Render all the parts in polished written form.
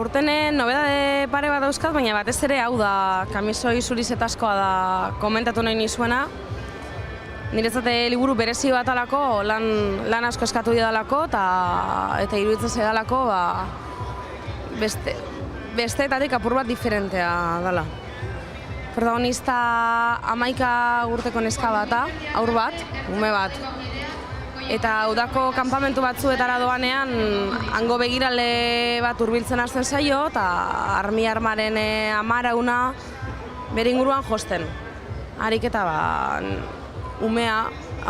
Urtenen nobedade pare bat dauzkat, baina batez ere hau da, kamisoi zurizetazkoa da komentatu nahi nizuena. Niretzate liburu berezi bat alako, lan asko eskatu didalako, eta iruditzen zaidalako besteetatik apur bat diferentea dela. Protagonista 11 urteko neska bata, haur bat, ume bat. Eta udako kanpamentu batzuetara doanean, hango begirale bat hurbiltzen hasten zaio, eta armaren amarauna bere inguruan josten. Harik eta umea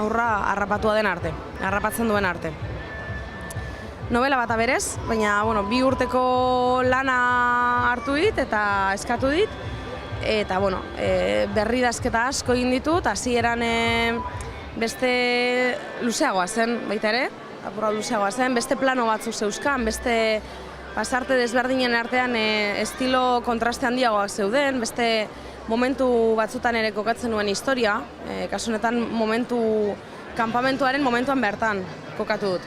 aurra harrapatzen duen arte. Novela bat berez, baina 2 urteko lana hartu dit eta eskatu dit. Eta berri idazketa asko egin ditut, hasieran beste luzeagoa zen, baita ere, apurra luzeagoa zen, beste plano batzuk zeuzkan, beste pasarte desberdinen artean estilo kontraste handiagoak zeuden, beste momentu batzutan ere kokatzen nuen historia, kasu honetan kanpamentuaren momentuan bertan kokatu dut.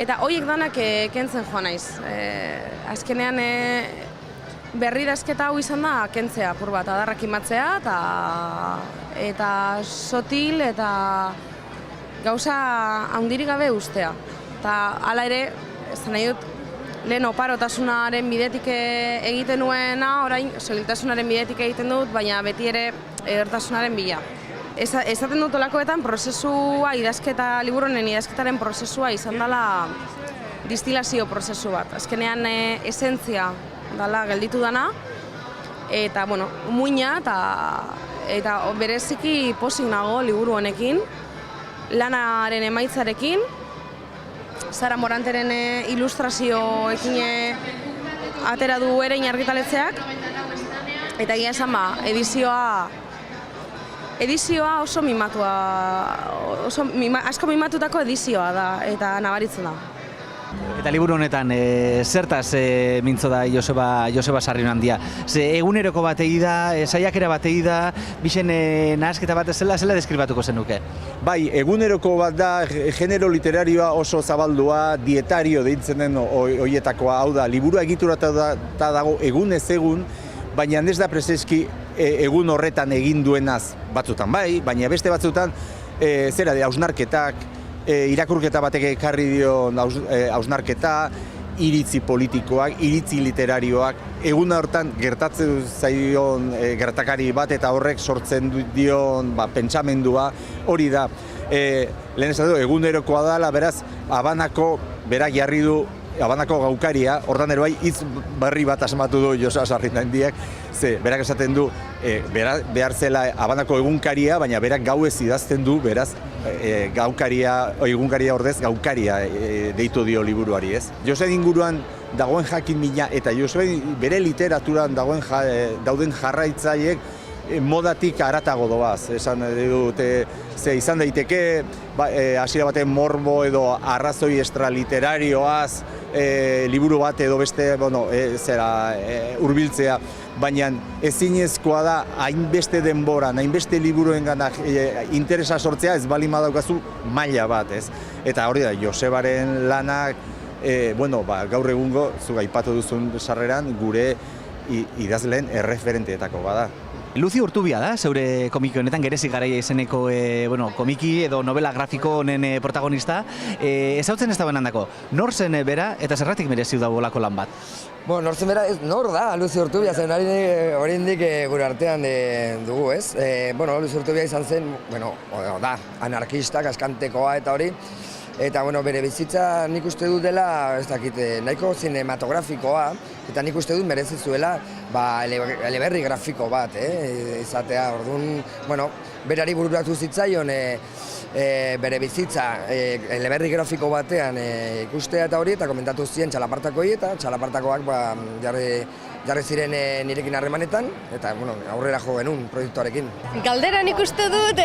Eta horiek danak kentzen joan naiz. Azkenean berri idazketa hau izan da kentzea apur bat, adarrak imatzea eta sotil eta gauza handirik gabe ustea. Eta hala ere, ez da nahi dut, lehen oparotasunaren bidetik egiten nuena, orain soiltasunaren bidetik egiten dut, baina beti ere edertasunaren bila. Ezaten dut olakoetan prozesua, liburunen idazketaren prozesua izan dela distilazio prozesu bat. Azkenean esentzia dela gelditu dana, eta muina eta bereziki pozik nago liburu honekin, lanaren emaitzarekin, Sara Moranteren ilustrazioekin atera du Erein argitaletxeak, eta egia esan edizioa oso mimatua, asko mimatutako edizioa da, eta nabaritzen da. Eta liburu honetan, zertaz mintzo da Joseba Sarrionandia? Eguneroko bat da, saiakera bat da, bixen nahasketa bat zela deskribatuko zenuke? Bai, eguneroko bat da, genero literarioa oso zabaldua, dietario deitzen den horietakoa, hau da, liburua egiturata dago egunez egun, baina ez da prezeski egun horretan egin duenaz batzutan bai, baina beste batzutan hausnarketak, irakurketa batek ekarri dion hausnarketa, iritzi politikoak, iritzi literarioak, egun hortan gertatzen zaion gertakari bat eta horrek sortzen dion pentsamendua, hori da. Lehen esan du, egunerokoa dela, beraz, Habanako berak jarri du Habanako gaukaria, hortan ere bai hitz berri bat asmatu du Joseba Sarrionandiak, berak esaten du behar zela Habanako egunkaria, baina berak gauez idazten du, beraz egunkaria ordez gaukaria deitu dio liburuari, ez? Joseba inguruan dagoen jakin mina eta Joseba bere literaturan dauden jarraitzaileek modatik haratago doaz, esan dute, izan daiteke hasiera baten morbo edo arrazoi extraliterarioaz liburu bat edo beste hurbiltzea, baina ezinezkoa da hainbeste denboran, hainbeste liburuengana interesa sortzea ez baldin badaukazu maila bat, ez? Eta hori da, Josebaren lanak, gaur egungo, zuk aipatu duzun sarreran, gure idazleen erreferenteetako bada. Luzi Urtubia da, zeure komiki honetan, Gerezi Garaia izeneko komiki edo novela grafiko honen protagonista. Ezautzen ez dagoen handako, nor zen bera eta zergatik merezi da bolako lan bat? Nor zen bera, nor da, Luzi Urtubia, zen oraindik gure artean dugu, ez? Luzi Urtubia izan zen, da, anarkista, kaskantekoa eta hori. Eta bere bizitza nik uste dut dela, ez dakit, nahiko zinematografikoa, eta nik uste dut merezi zuela eleberri grafiko bat, izatea. Orduan, berari bururatu zitzaion bere bizitza eleberri grafiko batean ikustea eta hori, eta komentatu ziren txalapartakoei, eta txalapartakoak jarri ziren nirekin harremanetan, eta aurrera jo genuen proiektuarekin. Galdera nik uste dut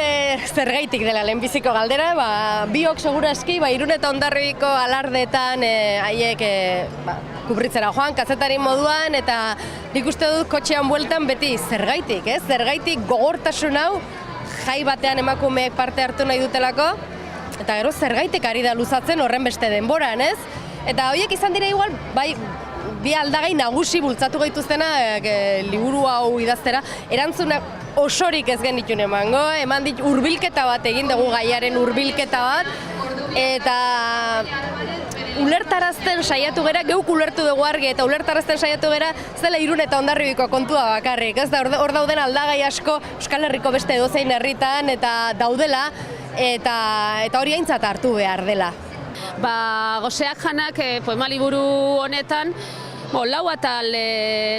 zergaitik dela lehenbiziko galdera, biok segurazki, Irun eta Hondarribiko alardeetan haiek kubritzera joan, kazetari moduan, eta nik uste dut kotxean bueltan beti zergaitik, ez? Zergaitik gogortasun hau jai batean emakumeek parte hartu nahi dutelako, eta gero zergaitik ari da luzatzen horren beste denboran, ez? Eta horiek izan dira igual, bi aldagai nagusi bultzatu gaituztena liburu hau idaztera, erantzunak osorik ez genitun emango, eman dit hurbilketa bat egin dugu gaiaren hurbilketa bat, eta ulertarazten saiatu gera, geuk ulertu dugu argi, eta ulertarazten saiatu gera zela Irun eta Hondarribiko kontua bakarrik, ez da, hor dauden aldagai asko Euskal Herriko beste edozein herritan eta daudela, eta hori aintzat hartu behar dela. Goseak Janak poema liburu honetan lau atal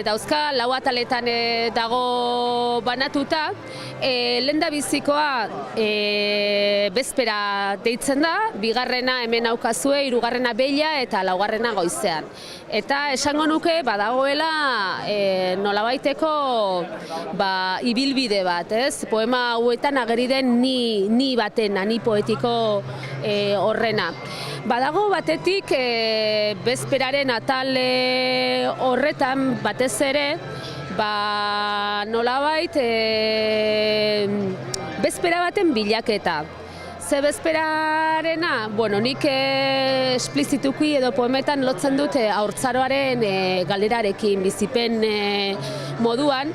dauzka, lau ataletan dago banatuta. Lehendabizikoa bezpera deitzen da, bigarrena hemen aukazue, hirugarrena beila eta laugarrena goizean. Eta esango nuke badagoela nolabaiteko ibilbide bat, ez? Poema hauetan ageri den ni batena, ni poetiko horrena. Badago batetik bezperaren atal horretan batez ere, nolabait bezpera baten bilaketa. Ze bezperarena, nik esplizituki edo poemetan lotzen dute haurtzaroaren galerarekin, bizipen moduan,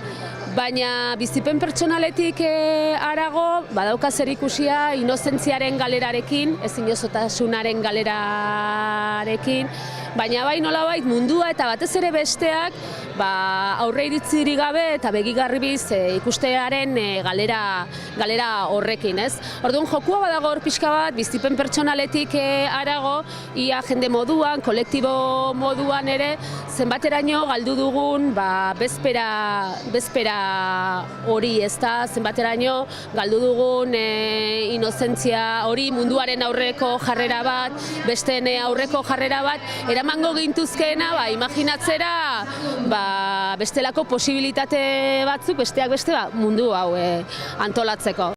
baina bizipen pertsonaletik harago badauka zerikusia inozentziaren galerarekin, ezinezkotasunaren galerarekin, baina bai nolabait mundua eta batez ere besteak aurre iritzirik gabe eta begigarribiz ikustearen galera horrekin, ez? Orduan jokua badago hor pixka bat, bizipen pertsonaletik harago, ia jende moduan, kolektibo moduan ere, zenbateraino galdu dugun bezpera hori, ez da, zenbateraino galdu dugun inozentzia hori, munduaren aurreko jarrera bat, besteen aurreko jarrera bat, eramango gintuzkeena, imaginatzera, bestelako posibilitate batzuk, besteak beste mundu hau antolatzeko.